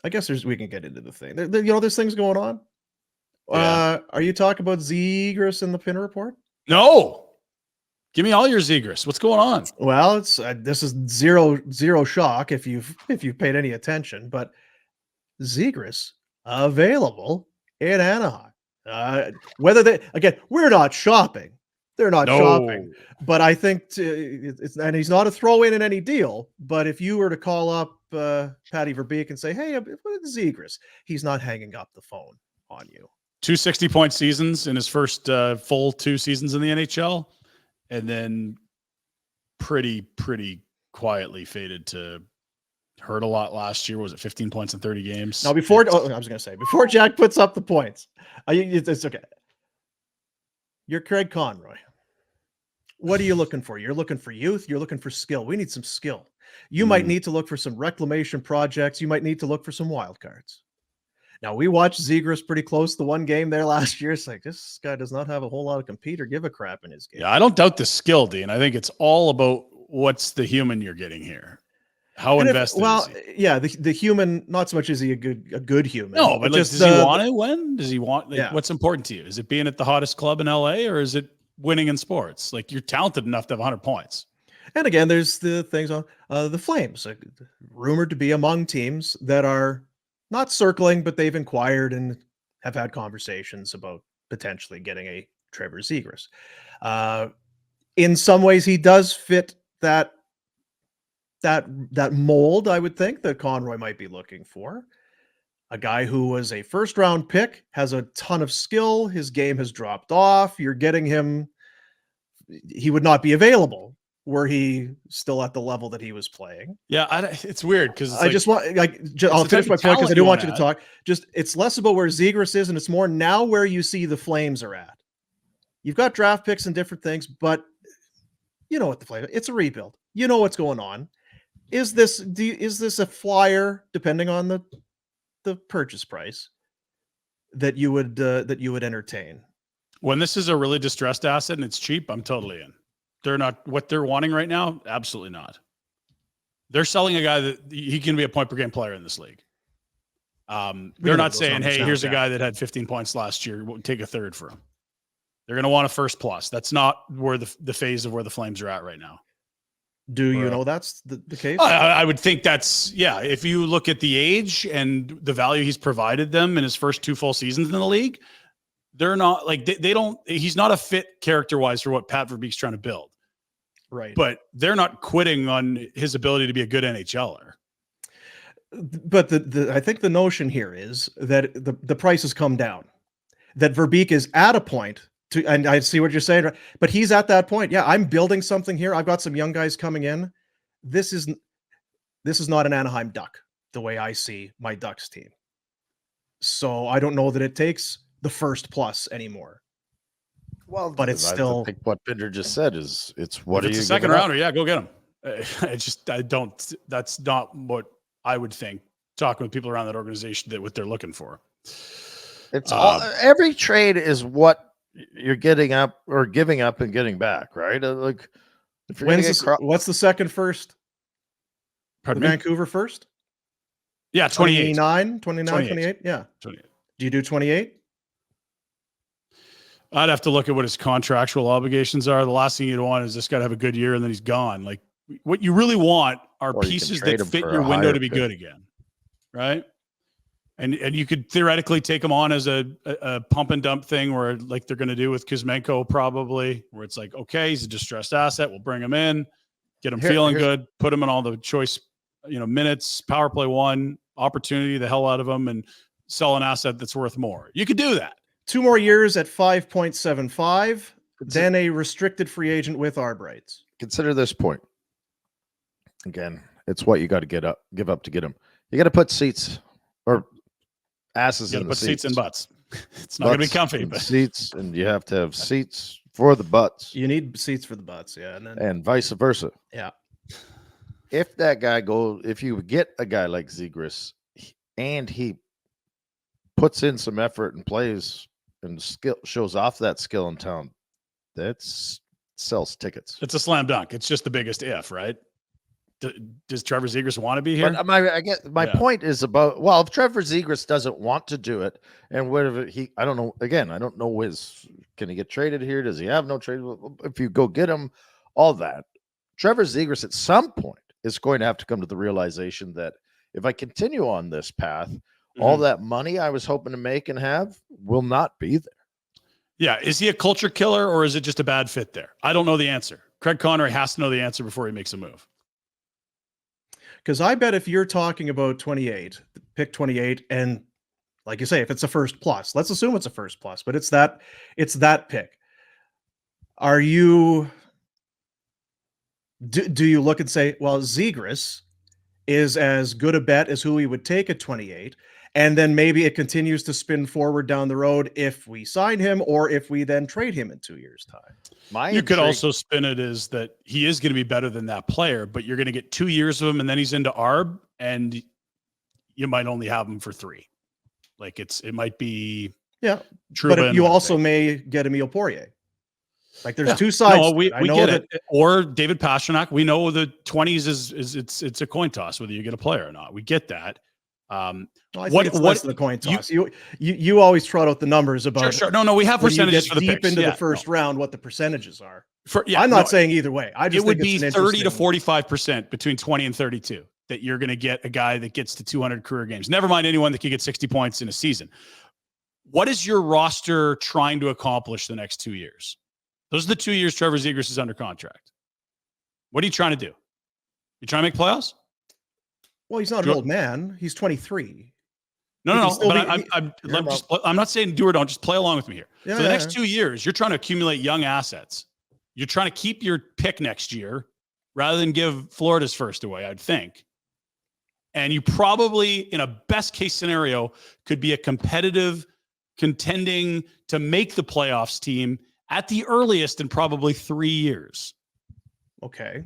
I guess we can get into the thing. There's things going on. Yeah. Are you talking about Zegras in the Pinder report? No. Give me all your Zegras. What's going on? Well, it's this is zero shock if you've paid any attention, but Zegras available in Anaheim. Whether we're not shopping. They're not shopping, but I think and he's not a throw in any deal. But if you were to call up Patty Verbeek and say, "Hey, what is Zegras?" He's not hanging up the phone on you. 2 60-point seasons in his first full 2 seasons in the NHL, and then pretty quietly faded to hurt a lot last year. Was it 15 points in 30 games? Now, before Jack puts up the points, it's okay. You're Craig Conroy. What are you looking for? You're looking for youth. You're looking for skill. We need some skill. You might need to look for some reclamation projects. You might need to look for some wild cards. Now, we watched Zegras pretty close the one game there last year. It's like, this guy does not have a whole lot of compete or give a crap in his game. Yeah, I don't doubt the skill, Dean. I think it's all about what's the human you're getting here. How invested is he? Yeah, the human, not so much is he a good human. No, but does he want to win? Does he want, what's important to you? Is it being at the hottest club in LA, or is it winning in sports? Like, you're talented enough to have 100 points. And again, there's the things on the Flames, rumored to be among teams that are not circling, but they've inquired and have had conversations about potentially getting a Trevor Zegras. In some ways, he does fit that mold, I would think, that Conroy might be looking for. A guy who was a first-round pick, has a ton of skill. His game has dropped off. You're getting him. He would not be available were he still at the level that he was playing. Yeah, it's weird because I'll finish my point because I do want you to talk. It's less about where Zegras is, and it's more now where you see the Flames are at. You've got draft picks and different things, but you know what the Flames. It's a rebuild. You know what's going on. Is this a flyer, depending on the purchase price, that you would entertain? When this is a really distressed asset and it's cheap, I'm totally in. They're not what they're wanting right now. Absolutely not. They're selling a guy that he can be a point per game player in this league. They're not saying, "Hey, here's a guy that had 15 points last year. We'll take a third for him." They're going to want a first plus. That's not where the phase of where the Flames are at right now. Do you know that's the case? I would think that's, yeah. If you look at the age and the value he's provided them in his first 2 full seasons in the league, they're not like they don't. He's not a fit character-wise for what Pat Verbeek's trying to build. Right. But they're not quitting on his ability to be a good NHLer. But I think the notion here is that the price has come down. That Verbeek is at a point and I see what you're saying, but he's at that point. Yeah, I'm building something here. I've got some young guys coming in. This is not an Anaheim Duck the way I see my Ducks team. So I don't know that it takes the first plus anymore. Well, but it's still, I think what Pinder just said is it's what if it's a second rounder. Yeah, go get him. That's not what I would think. Talking with people around that organization, that what they're looking for. It's every trade is what you're getting up or giving up and getting back, right? Like, if you're what's the second first? Pardon me? Vancouver first? Yeah, 28. 28. Yeah. 28. Do you do 28? I'd have to look at what his contractual obligations are. The last thing you'd want is this guy to have a good year and then he's gone. Like, what you really want are pieces that fit your window to be good again, right? And you could theoretically take him on as a pump and dump thing, where like they're going to do with Kuzmenko probably, where it's like, okay, he's a distressed asset. We'll bring him in, get him feeling good, put him in all the choice, minutes, power play one, opportunity the hell out of him, and sell an asset that's worth more. You could do that. 2 more years at 5.75, then a restricted free agent with arb rights. Consider this point. Again, it's what you got to give up to get him. You got to put seats or asses in the seats. Seats and butts. It's not going to be comfy, but seats, and you have to have seats for the butts. You need seats for the butts, yeah, and vice versa. Yeah. If you get a guy like Zegras and he puts in some effort and plays and shows off that skill and talent, that sells tickets. It's a slam dunk. It's just the biggest if, right? Does Trevor Zegras want to be here? But my point is about, well, if Trevor Zegras doesn't want to do it, and whatever I don't know. Again, I don't know can he get traded here? Does he have no trade? If you go get him, all that. Trevor Zegras at some point is going to have to come to the realization that if I continue on this path, all that money I was hoping to make and have will not be there. Yeah. Is he a culture killer or is it just a bad fit there? I don't know the answer. Craig Conroy has to know the answer before he makes a move. Because I bet if you're talking about 28, pick 28, and like you say, if it's a first plus, let's assume it's a first plus, but it's that pick. Are you do you look and say, well, Zegras is as good a bet as who we would take at 28, and then maybe it continues to spin forward down the road if we sign him or if we then trade him in 2 years' time? You could also spin it as that he is going to be better than that player, but you're going to get 2 years of him and then he's into ARB and you might only have him for 3. Like it might be true. But you also may get Emile Poirier. Like there's two sides. No, we get it. Or David Pasternak. We know the 20s is it's a coin toss whether you get a player or not. We get that. I think it's less than the coin toss. You always trot out the numbers about sure. No, we have percentages for the deep picks. into the first round. What the percentages are? I'm not saying either way. I just it would be 30 to 45% between 20 and 32 that you're going to get a guy that gets to 200 career games. Never mind anyone that can get 60 points in a season. What is your roster trying to accomplish the next 2 years? Those are the 2 years Trevor Zegras is under contract. What are you trying to do? You trying to make playoffs? Well, he's not an old man. He's 23. No. But I'm not saying do or don't. Just play along with me here. For the next 2 years, you're trying to accumulate young assets. You're trying to keep your pick next year rather than give Florida's first away, I'd think. And you probably, in a best case scenario, could be a competitive, contending to make the playoffs team at the earliest in probably 3 years. Okay.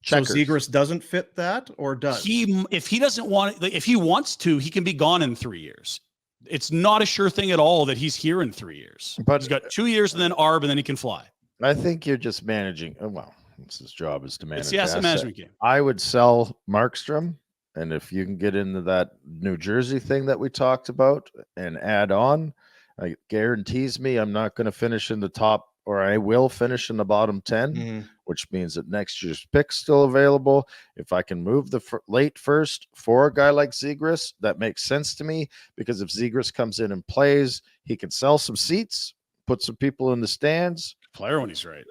Checkers. So Zegras doesn't fit that, or does if he doesn't want, if he wants to, he can be gone in 3 years. It's not a sure thing at all that he's here in 3 years. But he's got 2 years and then ARB and then he can fly. I think you're just managing. Well, his job is to manage. It's the asset management game. I would sell Markstrom, and if you can get into that New Jersey thing that we talked about and add on, it guarantees me I'm not going to finish in the top, or I will finish in the bottom 10, which means that next year's pick's still available. If I can move the late first for a guy like Zegras, that makes sense to me, because if Zegras comes in and plays, he can sell some seats, put some people in the stands. Player when he's right.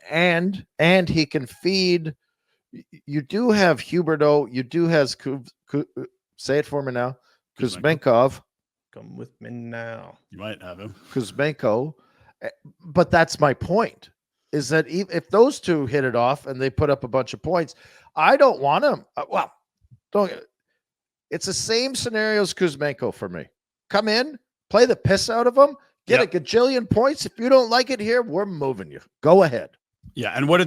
And he can feed. You do have Huberdeau. You do have say it for me now. Kuzmenkov. Come with me now. You might have him. Kuzmenko. But that's my point, is that if those two hit it off and they put up a bunch of points, I don't want them. It's the same scenario as Kuzmenko for me. Come in, play the piss out of them, get a gajillion points. If you don't like it here, we're moving you. Go ahead. Yeah, and how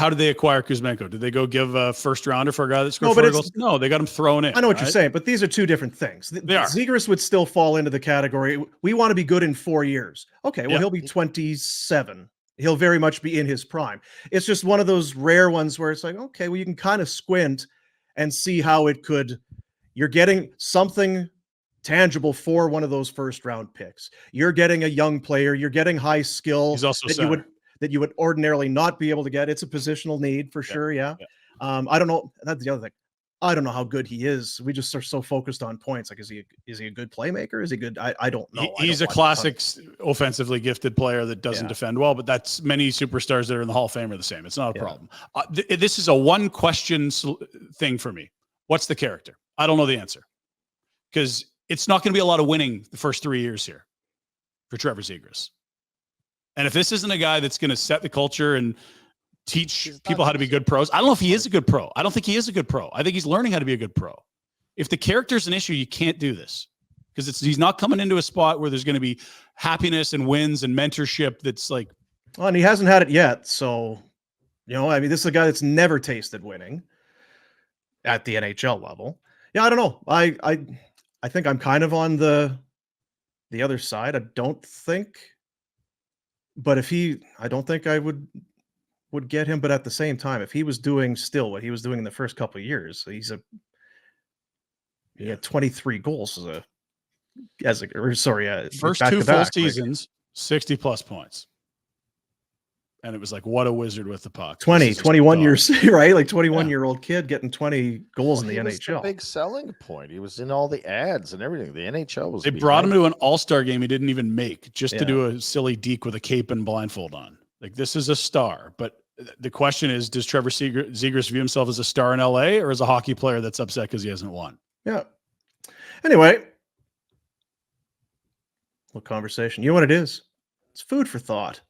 did they acquire Kuzmenko? Did they go give a first rounder for a guy that scored 4 goals? No, they got him thrown in. I know what you're saying, but these are two different things. They are. Zegras would still fall into the category. We want to be good in 4 years. Okay, well, he'll be 27. He'll very much be in his prime. It's just one of those rare ones where it's like, okay, well, you can kind of squint and see how it could. You're getting something tangible for one of those first round picks. You're getting a young player. You're getting high skill. He's also that you would ordinarily not be able to get. It's a positional need for sure. Yeah. I don't know. That's the other thing. I don't know how good he is. We just are so focused on points. Like, is he a good playmaker? Is he good? I don't know. He's a classic offensively gifted player that doesn't defend well, but that's many superstars that are in the Hall of Fame are the same. It's not a problem. This is a one question thing for me. What's the character? I don't know the answer, because it's not going to be a lot of winning the first 3 years here for Trevor Zegras. And if this isn't a guy that's going to set the culture and teach people how to be good pros, I don't know if he is a good pro. I don't think he is a good pro. I think he's learning how to be a good pro. If the character's an issue, you can't do this, because he's not coming into a spot where there's going to be happiness and wins and mentorship. That's like, well, and he hasn't had it yet. So, I mean, this is a guy that's never tasted winning at the NHL level. Yeah, I don't know. I think I'm kind of on the other side. I don't think. But I don't think I would would get him, but at the same time, if he was doing still what he was doing in the first couple of years, he had 23 goals first two full seasons, 60 plus points. And it was like, what a wizard with the puck. 21 years, right? Like 21-year-old kid getting 20 goals in the NHL. The big selling point. He was in all the ads and everything. The NHL was. They brought him to an all-star game he didn't even make just to do a silly deke with a cape and blindfold on. Like, this is a star. But the question is, does Trevor Zegras view himself as a star in LA or as a hockey player that's upset because he hasn't won? Yeah. Anyway, what conversation? You know what it is? It's food for thought.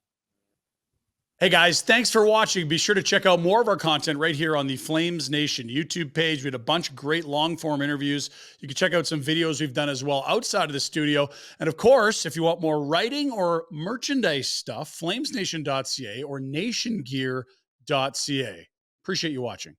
Hey guys, thanks for watching. Be sure to check out more of our content right here on the Flames Nation YouTube page. We had a bunch of great long form interviews. You can check out some videos we've done as well outside of the studio. And of course, if you want more writing or merchandise stuff, flamesnation.ca or nationgear.ca. Appreciate you watching.